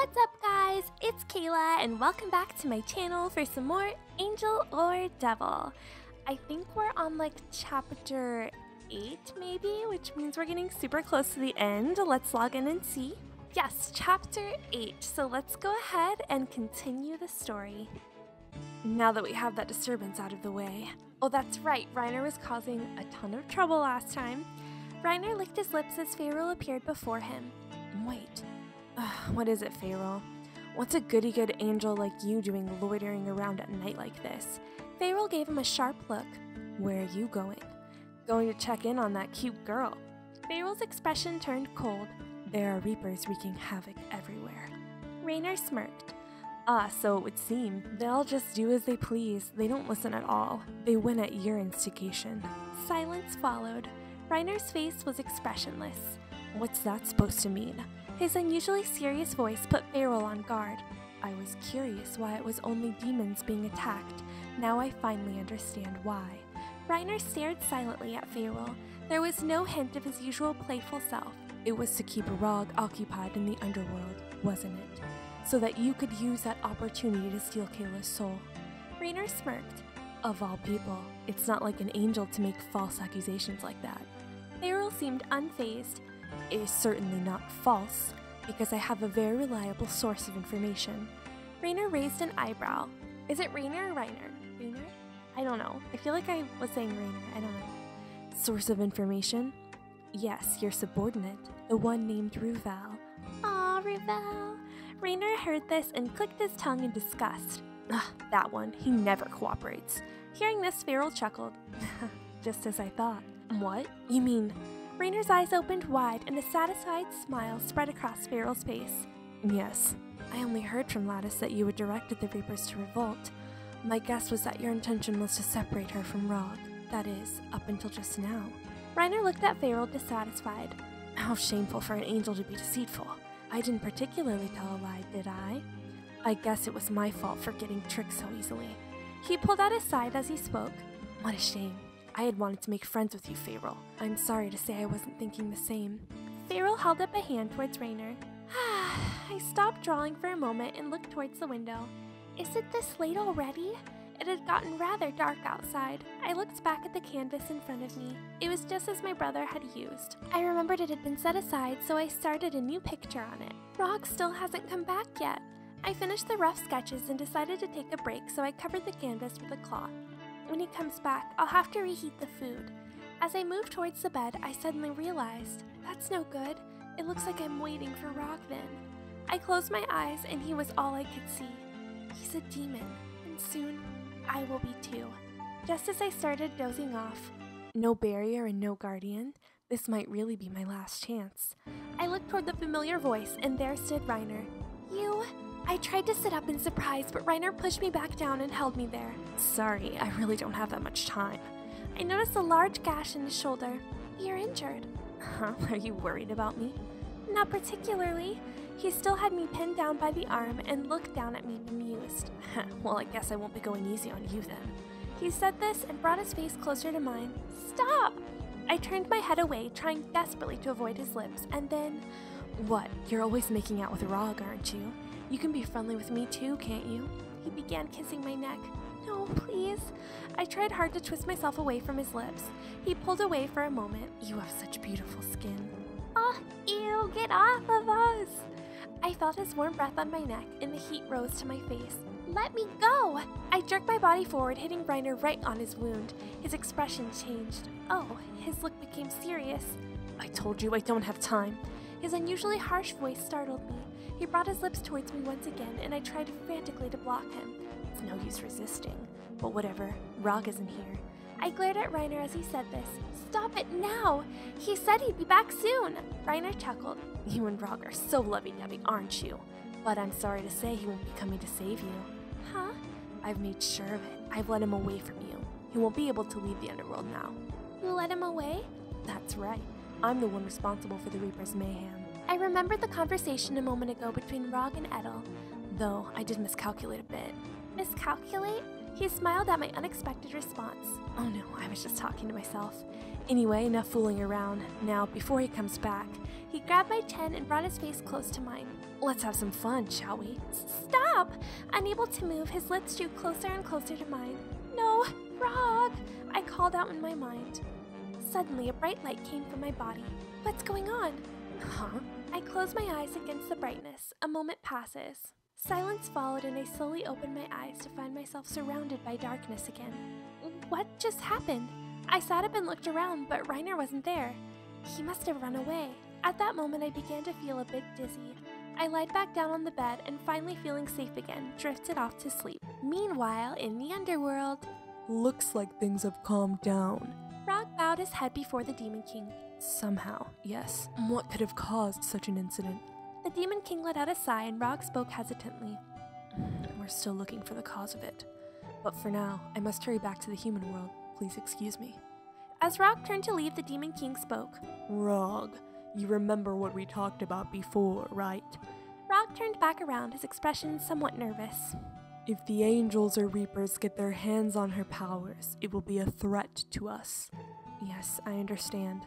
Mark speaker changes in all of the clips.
Speaker 1: What's up guys, it's Kayla and welcome back to my channel for some more Angel or Devil. I think we're on like chapter 8 maybe, which means we're getting super close to the end. Let's log in and see. Yes, chapter 8, so let's go ahead and continue the story. Now that we have that disturbance out of the way. Oh, that's right, Reiner was causing a ton of trouble last time. Reiner licked his lips as Pharaoh appeared before him. Wait. What is it, Pharaoh? What's a goody-good angel like you doing loitering around at night like this? Pharaoh gave him a sharp look. Where are you going? Going to check in on that cute girl. Pharaoh's expression turned cold. There are reapers wreaking havoc everywhere. Reiner smirked. So it would seem. They'll just do as they please. They don't listen at all. They win at your instigation. Silence followed. Reiner's face was expressionless. What's that supposed to mean? His unusually serious voice put Pharaoh on guard. I was curious why it was only demons being attacked. Now I finally understand why. Reiner stared silently at Pharaoh. There was no hint of his usual playful self. It was to keep Raug occupied in the underworld, wasn't it? So that you could use that opportunity to steal Kayla's soul. Reiner smirked. Of all people, it's not like an angel to make false accusations like that. Pharaoh seemed unfazed. It is certainly not false, because I have a very reliable source of information. Reiner raised an eyebrow. Is it Reiner or Reiner? Reiner? I don't know. I feel like I was saying Reiner. I don't know. Source of information? Yes, your subordinate, the one named Ruval. Aw, Ruval. Reiner heard this and clicked his tongue in disgust. Ugh, that one. He never cooperates. Hearing this, Pharaoh chuckled. Just as I thought. What? You mean... Reiner's eyes opened wide and a satisfied smile spread across Pharaoh's face. Yes, I only heard from Lattice that you had directed the Reapers to revolt. My guess was that your intention was to separate her from Raug. That is, up until just now. Reiner looked at Pharaoh dissatisfied. How shameful for an angel to be deceitful. I didn't particularly tell a lie, did I? I guess it was my fault for getting tricked so easily. He pulled out his scythe as he spoke. What a shame. I had wanted to make friends with you, Pharaoh. I'm sorry to say I wasn't thinking the same. Pharaoh held up a hand towards Reiner. I stopped drawing for a moment and looked towards the window. Is it this late already? It had gotten rather dark outside. I looked back at the canvas in front of me. It was just as my brother had used. I remembered it had been set aside, so I started a new picture on it. Raug still hasn't come back yet. I finished the rough sketches and decided to take a break, so I covered the canvas with a cloth. When he comes back, I'll have to reheat the food. As I moved towards the bed, I suddenly realized, that's no good. It looks like I'm waiting for Raug then. I closed my eyes and he was all I could see. He's a demon, and soon I will be too. Just as I started dozing off, no barrier and no guardian, this might really be my last chance. I looked toward the familiar voice and there stood Reiner. You? I tried to sit up in surprise, but Reiner pushed me back down and held me there. Sorry, I really don't have that much time. I noticed a large gash in his shoulder. You're injured. Huh? Are you worried about me? Not particularly. He still had me pinned down by the arm and looked down at me bemused. Well, I guess I won't be going easy on you then. He said this and brought his face closer to mine. Stop! I turned my head away, trying desperately to avoid his lips, and then... What? You're always making out with Raug, aren't you? You can be friendly with me too, can't you? He began kissing my neck. No, please. I tried hard to twist myself away from his lips. He pulled away for a moment. You have such beautiful skin. Oh, ew, get off of us. I felt his warm breath on my neck and the heat rose to my face. Let me go. I jerked my body forward, hitting Reiner right on his wound. His expression changed. Oh, his look became serious. I told you I don't have time. His unusually harsh voice startled me. He brought his lips towards me once again, and I tried frantically to block him. It's no use resisting. But whatever, Raug isn't here. I glared at Reiner as he said this. Stop it now! He said he'd be back soon! Reiner chuckled. You and Raug are so lovey-dovey, aren't you? But I'm sorry to say he won't be coming to save you. Huh? I've made sure of it. I've led him away from you. He won't be able to leave the underworld now. You led him away? That's right. I'm the one responsible for the Reaper's mayhem. I remembered the conversation a moment ago between Raug and Edel, though I did miscalculate a bit. Miscalculate? He smiled at my unexpected response. Oh no, I was just talking to myself. Anyway, enough fooling around. Now, before he comes back, he grabbed my chin and brought his face close to mine. Let's have some fun, shall we? Stop! Unable to move, his lips drew closer and closer to mine. No, Raug! I called out in my mind. Suddenly, a bright light came from my body. What's going on? Huh? I close my eyes against the brightness. A moment passes. Silence followed, and I slowly opened my eyes to find myself surrounded by darkness again. What just happened? I sat up and looked around, but Reiner wasn't there. He must have run away. At that moment, I began to feel a bit dizzy. I lied back down on the bed and, finally feeling safe again, drifted off to sleep. Meanwhile, in the underworld...
Speaker 2: Looks like things have calmed down.
Speaker 1: Raug bowed his head before the Demon King.
Speaker 2: Somehow, yes. What could have caused such an incident?
Speaker 1: The Demon King let out a sigh and Raug spoke hesitantly.
Speaker 2: We're still looking for the cause of it. But for now, I must hurry back to the human world. Please excuse me.
Speaker 1: As Raug turned to leave, the Demon King spoke.
Speaker 2: Raug, you remember what we talked about before, right?
Speaker 1: Raug turned back around, his expression somewhat nervous.
Speaker 2: If the angels or reapers get their hands on her powers, it will be a threat to us. Yes, I understand.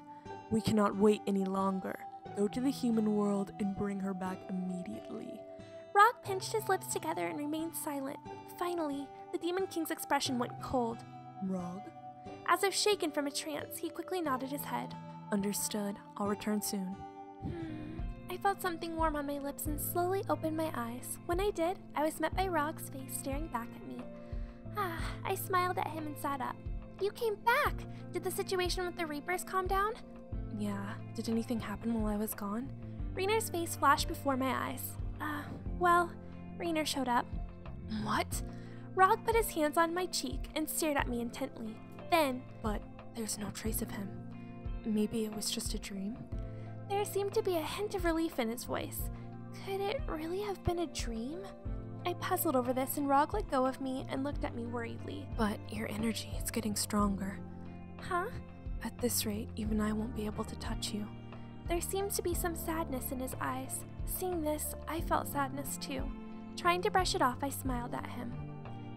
Speaker 2: We cannot wait any longer. Go to the human world and bring her back immediately.
Speaker 1: Raug pinched his lips together and remained silent. Finally, the Demon King's expression went cold.
Speaker 2: Raug?
Speaker 1: As if shaken from a trance, he quickly nodded his head.
Speaker 2: Understood. I'll return soon.
Speaker 1: I felt something warm on my lips and slowly opened my eyes. When I did, I was met by Raug's face staring back at me. I smiled at him and sat up. You came back! Did the situation with the Reapers calm down?
Speaker 2: Yeah. Did anything happen while I was gone?
Speaker 1: Rainer's face flashed before my eyes. Well, Rainer showed up.
Speaker 2: What?
Speaker 1: Raug put his hands on my cheek and stared at me intently. Then...
Speaker 2: But there's no trace of him. Maybe it was just a dream?
Speaker 1: There seemed to be a hint of relief in his voice. Could it really have been a dream? I puzzled over this and Raug let go of me and looked at me worriedly.
Speaker 2: But your energy is getting stronger.
Speaker 1: Huh?
Speaker 2: At this rate, even I won't be able to touch you.
Speaker 1: There seemed to be some sadness in his eyes. Seeing this, I felt sadness too. Trying to brush it off, I smiled at him.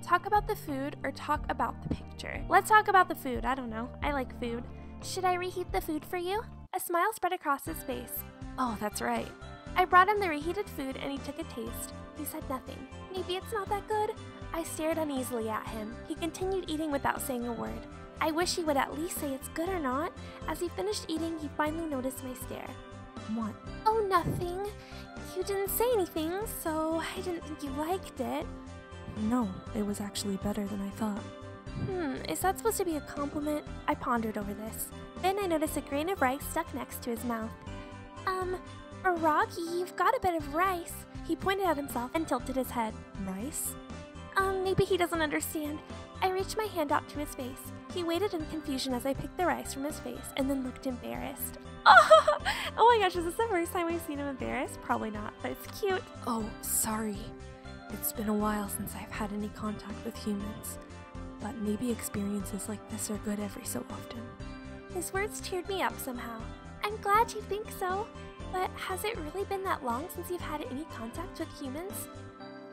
Speaker 1: Talk about the food or talk about the picture? Let's talk about the food. I don't know. I like food. Should I reheat the food for you? A smile spread across his face.
Speaker 2: Oh, that's right.
Speaker 1: I brought him the reheated food and he took a taste. He said nothing. Maybe it's not that good? I stared uneasily at him. He continued eating without saying a word. I wish he would at least say it's good or not. As he finished eating, he finally noticed my stare.
Speaker 2: What?
Speaker 1: Oh, nothing. You didn't say anything, so I didn't think you liked it.
Speaker 2: No, it was actually better than I thought.
Speaker 1: Is that supposed to be a compliment? I pondered over this. Then I noticed a grain of rice stuck next to his mouth. Raug, you've got a bit of rice. He pointed at himself and tilted his head.
Speaker 2: Rice?
Speaker 1: Maybe he doesn't understand. I reached my hand out to his face. He waited in confusion as I picked the rice from his face and then looked embarrassed. Oh my gosh, is this the first time we've seen him embarrassed? Probably not, but it's cute.
Speaker 2: Oh, sorry. It's been a while since I've had any contact with humans. But maybe experiences like this are good every so often.
Speaker 1: His words cheered me up somehow. I'm glad you think so, but has it really been that long since you've had any contact with humans?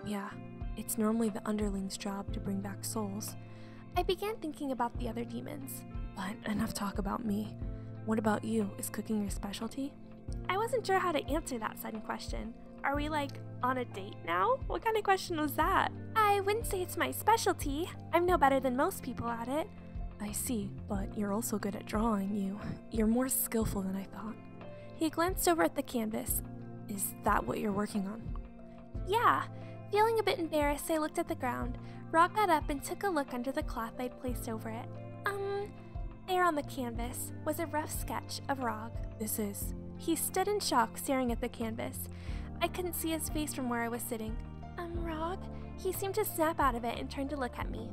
Speaker 2: Yeah, it's normally the underling's job to bring back souls.
Speaker 1: I began thinking about the other demons.
Speaker 2: But enough talk about me. What about you? Is cooking your specialty?
Speaker 1: I wasn't sure how to answer that sudden question. Are we on a date now? What kind of question was that? I wouldn't say it's my specialty. I'm no better than most people at it.
Speaker 2: I see, but you're also good at drawing. You're more skillful than I thought.
Speaker 1: He glanced over at the canvas.
Speaker 2: Is that what you're working on?
Speaker 1: Yeah. Feeling a bit embarrassed, I looked at the ground. Raug got up and took a look under the cloth I'd placed over it. There on the canvas was a rough sketch of Raug.
Speaker 2: This is...
Speaker 1: He stood in shock, staring at the canvas. I couldn't see his face from where I was sitting. Raug? He seemed to snap out of it and turned to look at me.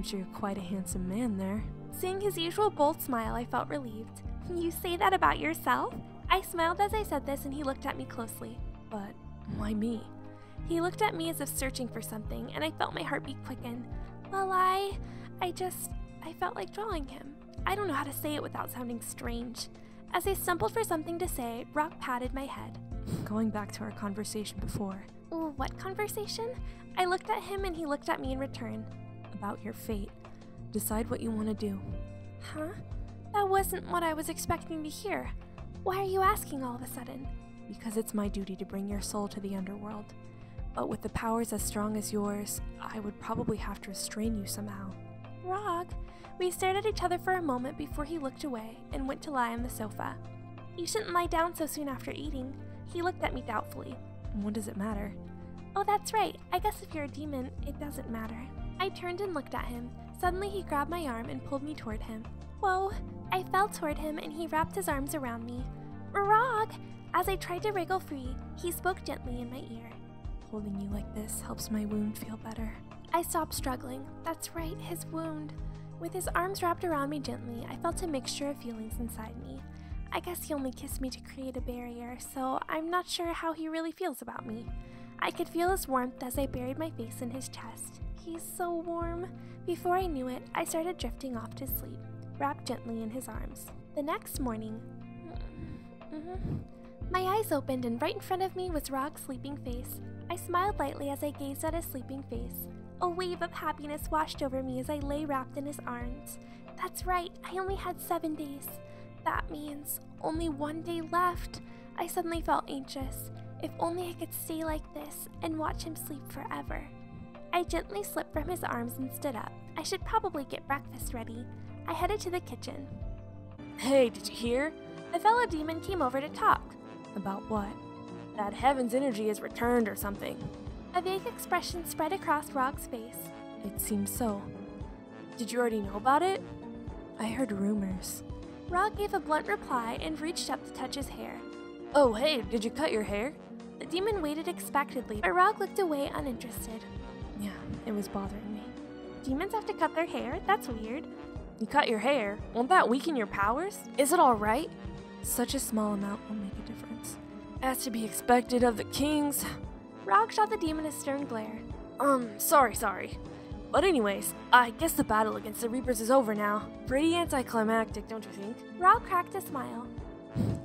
Speaker 2: You're quite a handsome man there.
Speaker 1: Seeing his usual bold smile, I felt relieved. You say that about yourself? I smiled as I said this and he looked at me closely.
Speaker 2: But why me?
Speaker 1: He looked at me as if searching for something, and I felt my heartbeat quicken. Well, I felt like drawing him. I don't know how to say it without sounding strange. As I stumbled for something to say, Raug patted my head.
Speaker 2: Going back to our conversation before.
Speaker 1: What conversation? I looked at him and he looked at me in return.
Speaker 2: About your fate. Decide what you want to do.
Speaker 1: Huh? That wasn't what I was expecting to hear. Why are you asking all of a sudden?
Speaker 2: Because it's my duty to bring your soul to the underworld. But with the powers as strong as yours, I would probably have to restrain you somehow.
Speaker 1: Raug. We stared at each other for a moment before he looked away and went to lie on the sofa. You shouldn't lie down so soon after eating. He looked at me doubtfully.
Speaker 2: What does it matter?
Speaker 1: Oh, that's right. I guess if you're a demon, it doesn't matter. I turned and looked at him. Suddenly he grabbed my arm and pulled me toward him. Whoa! I fell toward him and he wrapped his arms around me. Raug! As I tried to wriggle free, he spoke gently in my ear.
Speaker 2: Holding you like this helps my wound feel better.
Speaker 1: I stopped struggling. That's right, his wound. With his arms wrapped around me gently, I felt a mixture of feelings inside me. I guess he only kissed me to create a barrier, so I'm not sure how he really feels about me. I could feel his warmth as I buried my face in his chest. He's so warm. Before I knew it, I started drifting off to sleep, wrapped gently in his arms. The next morning, my eyes opened and right in front of me was Raug's sleeping face. I smiled lightly as I gazed at his sleeping face. A wave of happiness washed over me as I lay wrapped in his arms. That's right, I only had 7 days. That means only 1 day left. I suddenly felt anxious. If only I could stay like this and watch him sleep forever. I gently slipped from his arms and stood up. I should probably get breakfast ready. I headed to the kitchen.
Speaker 2: Hey, did you hear?
Speaker 1: A fellow demon came over to talk.
Speaker 2: About what? That heaven's energy has returned or something.
Speaker 1: A vague expression spread across Raug's face.
Speaker 2: It seems so. Did you already know about it? I heard rumors.
Speaker 1: Raug gave a blunt reply and reached up to touch his hair.
Speaker 2: Oh, hey, did you cut your hair?
Speaker 1: The demon waited expectantly, but Raug looked away uninterested.
Speaker 2: Yeah, it was bothering me.
Speaker 1: Demons have to cut their hair? That's weird.
Speaker 2: You cut your hair? Won't that weaken your powers? Is it alright? Such a small amount will make a difference. As to be expected of the kings.
Speaker 1: Raug shot the demon a stern glare.
Speaker 2: Sorry. But anyways, I guess the battle against the Reapers is over now. Pretty anticlimactic, don't you think?
Speaker 1: Raug cracked a smile.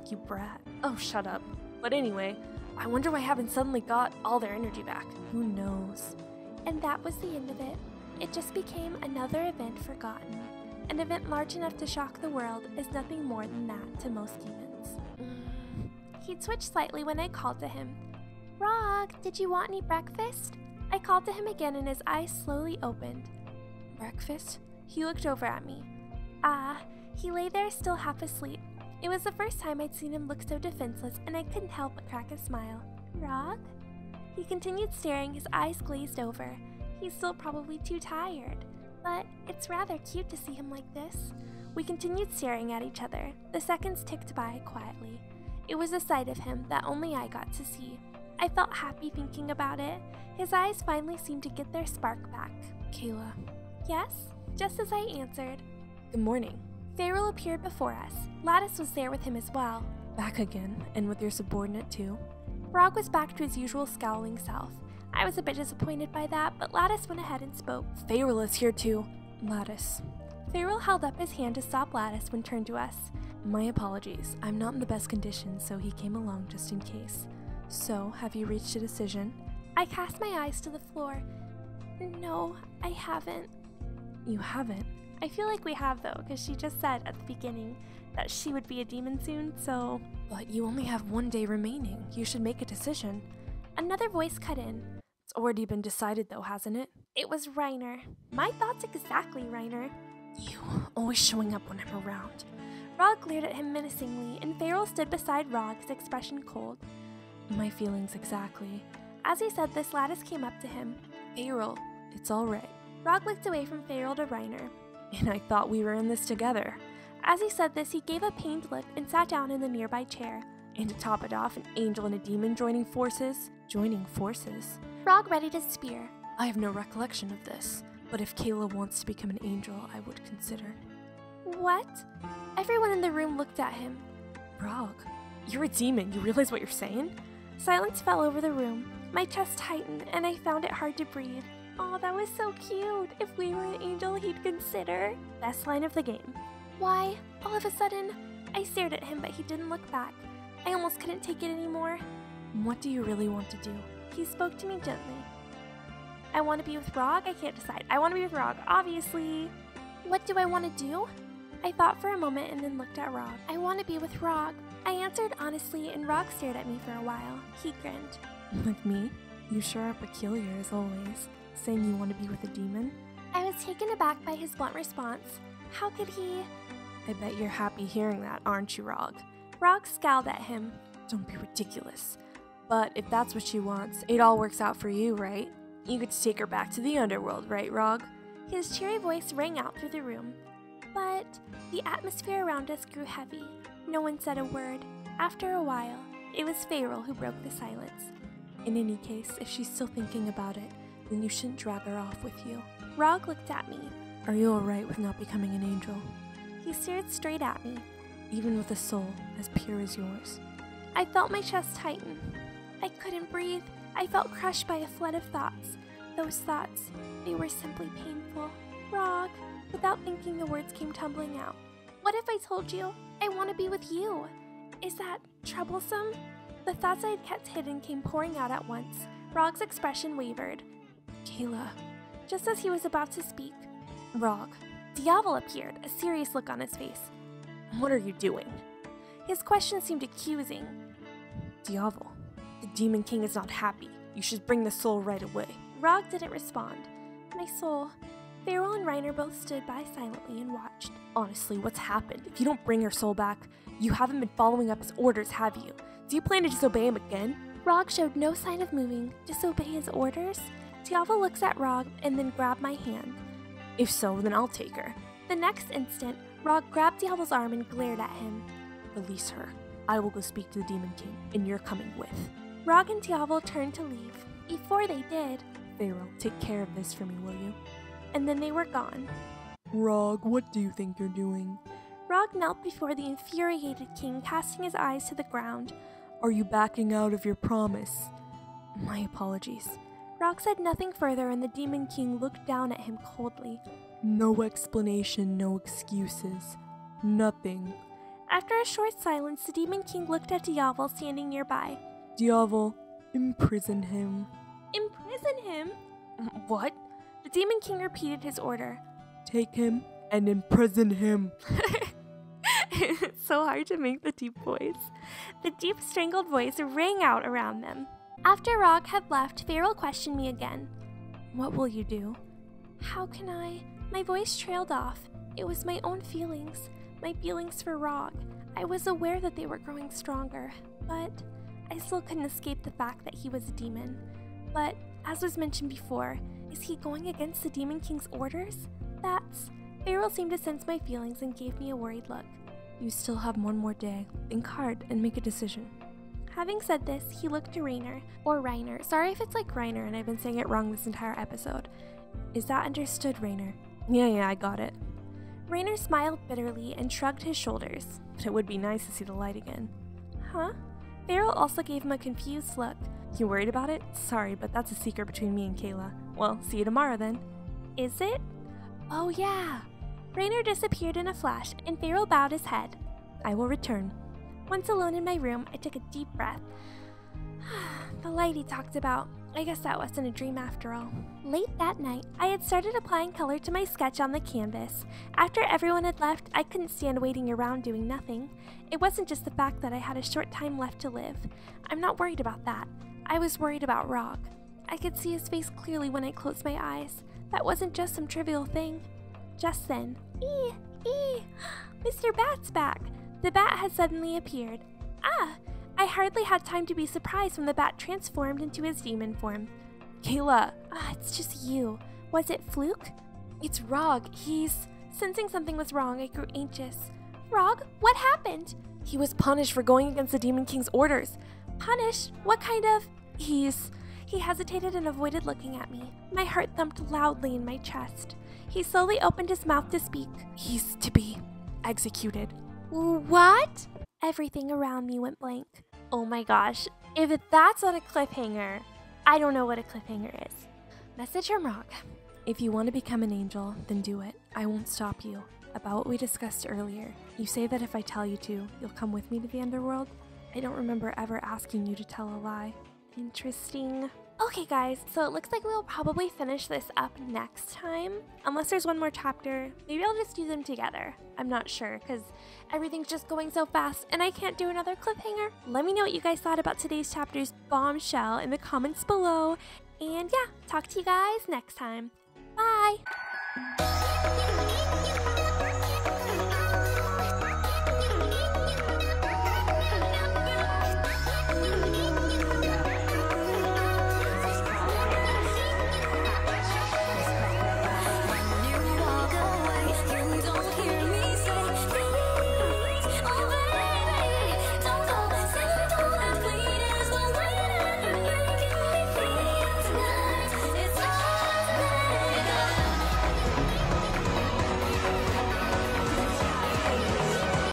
Speaker 2: You brat. Oh, shut up. But anyway, I wonder why I haven't suddenly got all their energy back. Who knows?
Speaker 1: And that was the end of it. It just became another event forgotten. An event large enough to shock the world is nothing more than that to most demons. He twitched slightly when I called to him. Raug, did you want any breakfast? I called to him again and his eyes slowly opened.
Speaker 2: Breakfast?
Speaker 1: He looked over at me. He lay there still half asleep. It was the first time I'd seen him look so defenseless and I couldn't help but crack a smile. Raug? He continued staring, his eyes glazed over. He's still probably too tired. But it's rather cute to see him like this. We continued staring at each other. The seconds ticked by quietly. It was a side of him that only I got to see. I felt happy thinking about it. His eyes finally seemed to get their spark back.
Speaker 2: Kayla.
Speaker 1: Yes? Just as I answered.
Speaker 2: Good morning.
Speaker 1: Farrell appeared before us. Lattice was there with him as well.
Speaker 2: Back again, and with your subordinate too?
Speaker 1: Raug was back to his usual scowling self. I was a bit disappointed by that, but Lattice went ahead and spoke.
Speaker 2: Farrell is here too. Lattice.
Speaker 1: Farrell held up his hand to stop Lattice when turned to us.
Speaker 2: My apologies. I'm not in the best condition, so he came along just in case. So, have you reached a decision?
Speaker 1: I cast my eyes to the floor. No, I haven't.
Speaker 2: You haven't?
Speaker 1: I feel like we have though, because she just said at the beginning that she would be a demon soon, so...
Speaker 2: But you only have 1 day remaining. You should make a decision.
Speaker 1: Another voice cut in.
Speaker 2: It's already been decided though, hasn't it?
Speaker 1: It was Reiner. My thoughts exactly, Reiner.
Speaker 2: You, always showing up when I'm around.
Speaker 1: Raug glared at him menacingly, and Farrell stood beside Raug, his expression cold.
Speaker 2: My feelings exactly.
Speaker 1: As he said this, Lattice came up to him.
Speaker 2: Farrell, it's alright.
Speaker 1: Raug looked away from Farrell to Reiner.
Speaker 2: And I thought we were in this together.
Speaker 1: As he said this, he gave a pained look and sat down in the nearby chair.
Speaker 2: And to top it off, an angel and a demon joining forces? Joining forces?
Speaker 1: Raug readied his spear.
Speaker 2: I have no recollection of this, but if Kayla wants to become an angel, I would consider.
Speaker 1: What? Everyone in the room looked at him.
Speaker 2: Raug, you're a demon. You realize what you're saying?
Speaker 1: Silence fell over the room. My chest tightened, and I found it hard to breathe. Oh, that was so cute. If we were an angel, he'd consider. Best line of the game. Why? All of a sudden, I stared at him, but he didn't look back. I almost couldn't take it anymore.
Speaker 2: What do you really want to do?
Speaker 1: He spoke to me gently. I want to be with Raug? I can't decide. I want to be with Raug, obviously. What do I want to do? I thought for a moment and then looked at Raug. I want to be with Raug. I answered honestly, and Raug stared at me for a while. He grinned.
Speaker 2: With me? You sure are peculiar as always. Saying you want to be with a demon?
Speaker 1: I was taken aback by his blunt response. How could he?
Speaker 2: I bet you're happy hearing that, aren't you, Raug?
Speaker 1: Raug scowled at him.
Speaker 2: Don't be ridiculous. But if that's what she wants, it all works out for you, right? You get to take her back to the underworld, right, Raug?
Speaker 1: His cheery voice rang out through the room. But the atmosphere around us grew heavy. No one said a word. After a while, it was Farrell who broke the silence.
Speaker 2: In any case, if she's still thinking about it, then you shouldn't drag her off with you.
Speaker 1: Raug looked at me.
Speaker 2: Are you alright with not becoming an angel?
Speaker 1: He stared straight at me.
Speaker 2: Even with a soul as pure as yours?
Speaker 1: I felt my chest tighten. I couldn't breathe. I felt crushed by a flood of thoughts. Those thoughts, they were simply painful. Raug, without thinking, the words came tumbling out. What if I told you I want to be with you? Is that troublesome? The thoughts I had kept hidden came pouring out at once. Raug's expression wavered.
Speaker 2: Kayla.
Speaker 1: Just as he was about to speak,
Speaker 2: Raug.
Speaker 1: Diavol appeared, a serious look on his face.
Speaker 2: What are you doing?
Speaker 1: His question seemed accusing.
Speaker 2: Diavol, the Demon King is not happy. You should bring the soul right away.
Speaker 1: Raug didn't respond. My soul. Farrell and Reiner both stood by silently and watched.
Speaker 2: Honestly, what's happened? If you don't bring her soul back, you haven't been following up his orders, have you? Do you plan to disobey him again?
Speaker 1: Raug showed no sign of moving. Disobey his orders? Diavol looks at Raug and then grabbed my hand.
Speaker 2: If so, then I'll take her.
Speaker 1: The next instant, Raug grabbed Diavol's arm and glared at him.
Speaker 2: Release her. I will go speak to the Demon King, and you're coming with.
Speaker 1: Raug and Diavol turned to leave. Before they did,
Speaker 2: Farrell, take care of this for me, will you?
Speaker 1: And then they were gone.
Speaker 2: Raug, what do you think you're doing?
Speaker 1: Raug knelt before the infuriated king, casting his eyes to the ground.
Speaker 2: Are you backing out of your promise? My apologies.
Speaker 1: Raug said nothing further, and the Demon King looked down at him coldly.
Speaker 2: No explanation, no excuses. Nothing.
Speaker 1: After a short silence, the Demon King looked at Diavol standing nearby.
Speaker 2: Diavol, imprison him.
Speaker 1: Imprison him?
Speaker 2: What?
Speaker 1: The Demon King repeated his order.
Speaker 2: Take him and imprison him.
Speaker 1: It's so hard to make the deep voice. The deep, strangled voice rang out around them. After Raug had left, Farrell questioned me again.
Speaker 2: What will you do?
Speaker 1: How can I? My voice trailed off. It was my own feelings. My feelings for Raug. I was aware that they were growing stronger, but I still couldn't escape the fact that he was a demon. But, as was mentioned before, is he going against the Demon King's orders? Farrell seemed to sense my feelings and gave me a worried look.
Speaker 2: You still have one more day. Think hard and make a decision.
Speaker 1: Having said this, he looked to Rainer, or Reiner. Sorry if it's like Reiner and I've been saying it wrong this entire episode.
Speaker 2: Is that understood, Rainer? Yeah, I got it.
Speaker 1: Rainer smiled bitterly and shrugged his shoulders.
Speaker 2: But it would be nice to see the light again.
Speaker 1: Huh? Farrell also gave him a confused look.
Speaker 2: You worried about it? Sorry, but that's a secret between me and Kayla. Well, see you tomorrow then.
Speaker 1: Is it? Oh yeah. Rainer disappeared in a flash, and Farrell bowed his head.
Speaker 2: I will return.
Speaker 1: Once alone in my room, I took a deep breath. The light he talked about. I guess that wasn't a dream after all. Late that night, I had started applying color to my sketch on the canvas. After everyone had left, I couldn't stand waiting around doing nothing. It wasn't just the fact that I had a short time left to live. I'm not worried about that. I was worried about Raug. I could see his face clearly when I closed my eyes. That wasn't just some trivial thing. Just then, Mr. Bat's back. The bat had suddenly appeared. I hardly had time to be surprised when the bat transformed into his demon form.
Speaker 2: Kayla!
Speaker 1: It's just you. Was it fluke?
Speaker 2: It's Raug. He's...
Speaker 1: Sensing something was wrong, I grew anxious. Raug, what happened?
Speaker 2: He was punished for going against the Demon King's orders.
Speaker 1: Punished? What kind of...
Speaker 2: He
Speaker 1: hesitated and avoided looking at me. My heart thumped loudly in my chest. He slowly opened his mouth to speak.
Speaker 2: He's to be executed.
Speaker 1: What? Everything around me went blank. Oh my gosh, if that's not a cliffhanger, I don't know what a cliffhanger is. Message from Raug.
Speaker 2: If you want to become an angel, then do it. I won't stop you. About what we discussed earlier, you say that if I tell you to, you'll come with me to the underworld? I don't remember ever asking you to tell a lie.
Speaker 1: Interesting. Okay guys, so it looks like we'll probably finish this up next time. Unless there's one more chapter. Maybe I'll just do them together. I'm not sure because everything's just going so fast and I can't do another cliffhanger. Let me know what you guys thought about today's chapter's bombshell in the comments below. And yeah, talk to you guys next time. Bye!